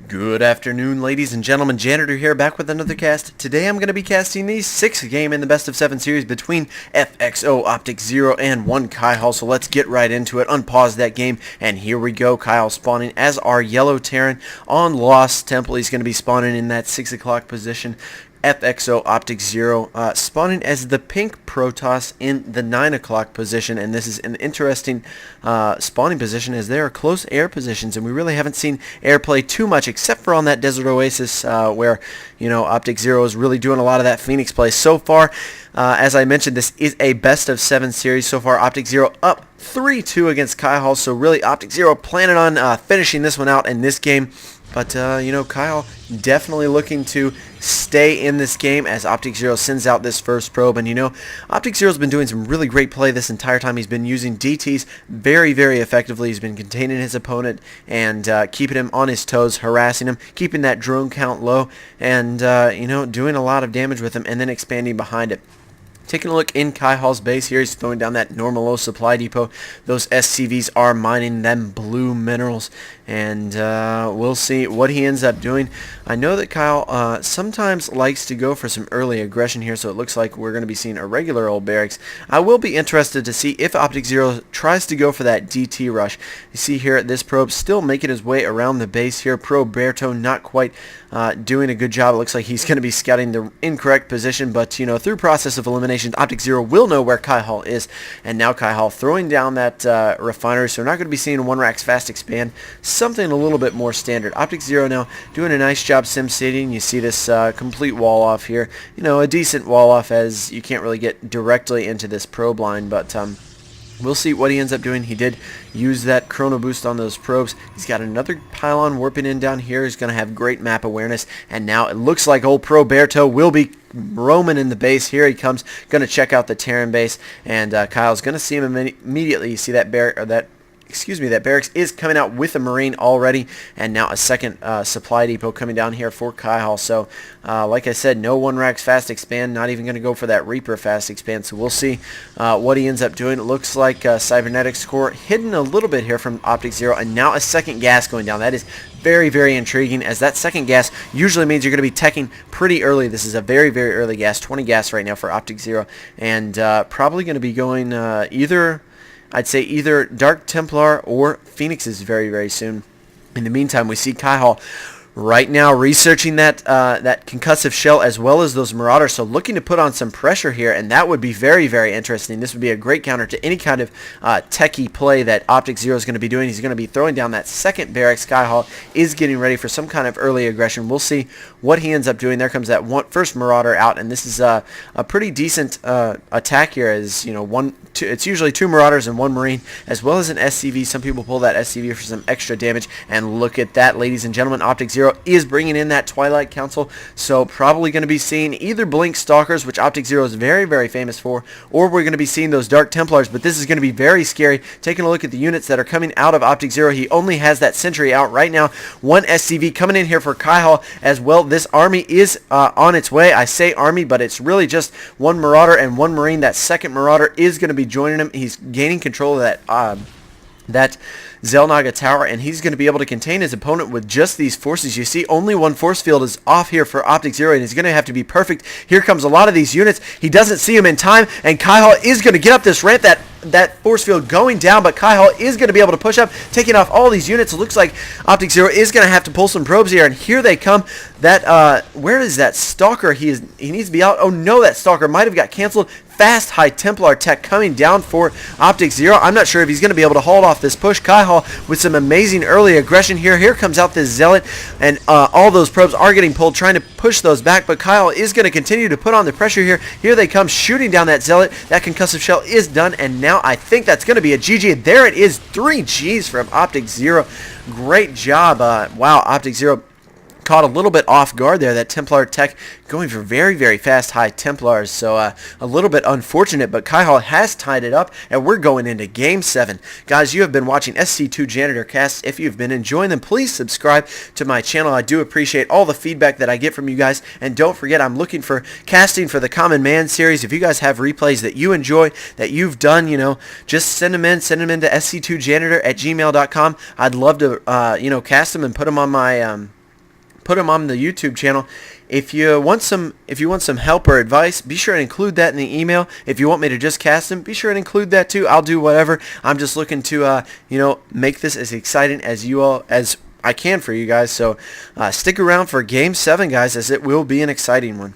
Good afternoon, ladies and gentlemen. Janitor here, back with another cast. Today I'm going to be casting the 6th game in the best of 7 series between FXOpTiKzErO and ONEKyhol. So let's get right into it. Unpause that game, and here we go. Kyle spawning as our yellow Terran on Lost Temple. He's going to be spawning in that 6 o'clock position. FXOpTiKzErO spawning as the pink Protoss in the 9 o'clock position, and this is an interesting spawning position as they are close air positions, and we really haven't seen air play too much except for on that Desert Oasis where, you know, OpTiKzErO is really doing a lot of that Phoenix play so far. As I mentioned, this is a best of 7 series so far. OpTiKzErO up 3-2 against Kyhol, so really OpTiKzErO planning on finishing this one out in this game. But, you know, Kyle definitely looking to stay in this game as OpTiKzErO sends out this first probe. And, you know, OpTiKzErO's been doing some really great play this entire time. He's been using DTs very, very effectively. He's been containing his opponent and keeping him on his toes, harassing him, keeping that drone count low, and, you know, doing a lot of damage with him and then expanding behind it. Taking a look in Kyhol's base here, he's throwing down that normal low supply depot. Those SCVs are mining them blue minerals, and we'll see what he ends up doing. I know that Kyle sometimes likes to go for some early aggression here, so it looks like we're going to be seeing a regular old barracks. I will be interested to see if OpTiKzErO tries to go for that DT rush. You see here this probe still making his way around the base here. Proberto not quite doing a good job. It looks like he's going to be scouting the incorrect position, but, you know, through process of elimination, OpTiKzErO will know where Kyhol is, and now Kyhol throwing down that refinery, so we're not going to be seeing one racks fast expand, something a little bit more standard. OpTiKzErO now doing a nice job sim stating. You see this complete wall off here, you know, a decent wall off as you can't really get directly into this probe line, but we'll see what he ends up doing. He did use that chrono boost on those probes. He's got another pylon warping in down here. He's going to have great map awareness, and now it looks like old Proberto will be roaming in the base. Here he comes, going to check out the Terran base, and Kyle's going to see him immediately. You see that that barracks is coming out with a Marine already, and now a second supply depot coming down here for Kyhol. So, like I said, no one racks fast expand, not even going to go for that Reaper fast expand. So we'll see what he ends up doing. It looks like Cybernetics core hidden a little bit here from OpTiKzErO, and now a second gas going down. That is very, very intriguing, as that second gas usually means you're going to be teching pretty early. This is a very, very early gas, 20 gas right now for OpTiKzErO, and probably going to be going I'd say either Dark Templar or Phoenixes very, very soon. In the meantime, we see Kyhol right now researching that that concussive shell as well as those Marauders, so looking to put on some pressure here, and that would be very, very interesting. This would be a great counter to any kind of techie play that OpTiKzErO is going to be doing. He's going to be throwing down that second barracks. Kyhol is getting ready for some kind of early aggression. We'll see what he ends up doing. There comes that first Marauder out, and this is a pretty decent attack here, as you know, it's usually 2 Marauders and 1 Marine, as well as an SCV. Some people pull that SCV for some extra damage, and look at that, ladies and gentlemen. OpTiKzErO is bringing in that Twilight Council, so probably going to be seeing either Blink Stalkers, which OpTiKzErO is very, very famous for, or we're going to be seeing those Dark Templars, but this is going to be very scary. Taking a look at the units that are coming out of OpTiKzErO, he only has that Sentry out right now. 1 SCV coming in here for Kyhol as well. This army is on its way. I say army, but it's really just 1 Marauder and 1 Marine. That second Marauder is going to be joining him. He's gaining control of that Zelnaga tower, and he's going to be able to contain his opponent with just these forces. You see only 1 force field is off here for OpTiKzErO, and he's going to have to be perfect. Here comes a lot of these units. He doesn't see them in time, and Kyhol is going to get up this ramp. That force field going down, but Kyhol is going to be able to push up, taking off all these units. It looks like OpTiKzErO is going to have to pull some probes here, and here they come. That where is that Stalker? He needs to be out. Oh no, that Stalker might have got canceled. Fast High Templar tech coming down for OpTiKzErO. I'm not sure if he's going to be able to hold off this push. Kyhol with some amazing early aggression here. Here comes out this Zealot, and all those probes are getting pulled, trying to push those back, but Kyhol is going to continue to put on the pressure here. Here they come, shooting down that Zealot. That concussive shell is done, and now I think that's going to be a GG. There it is, 3 Gs from OpTiKzErO. Great job. Wow, OpTiKzErO caught a little bit off guard there. That Templar tech going for very, very fast high Templars, so a little bit unfortunate, but Kyhol has tied it up, and we're going into Game 7. Guys, you have been watching SC2 Janitor Casts. If you've been enjoying them, please subscribe to my channel. I do appreciate all the feedback that I get from you guys, and don't forget, I'm looking for casting for the Common Man series. If you guys have replays that you enjoy, that you've done, you know, just send them in to sc2janitor@gmail.com. I'd love to, you know, cast them and put them on my put them on the YouTube channel. If you want some help or advice, be sure to include that in the email. If you want me to just cast them, be sure to include that too. I'll do whatever. I'm just looking to make this as exciting as I can for you guys. So stick around for Game 7, guys, as it will be an exciting one.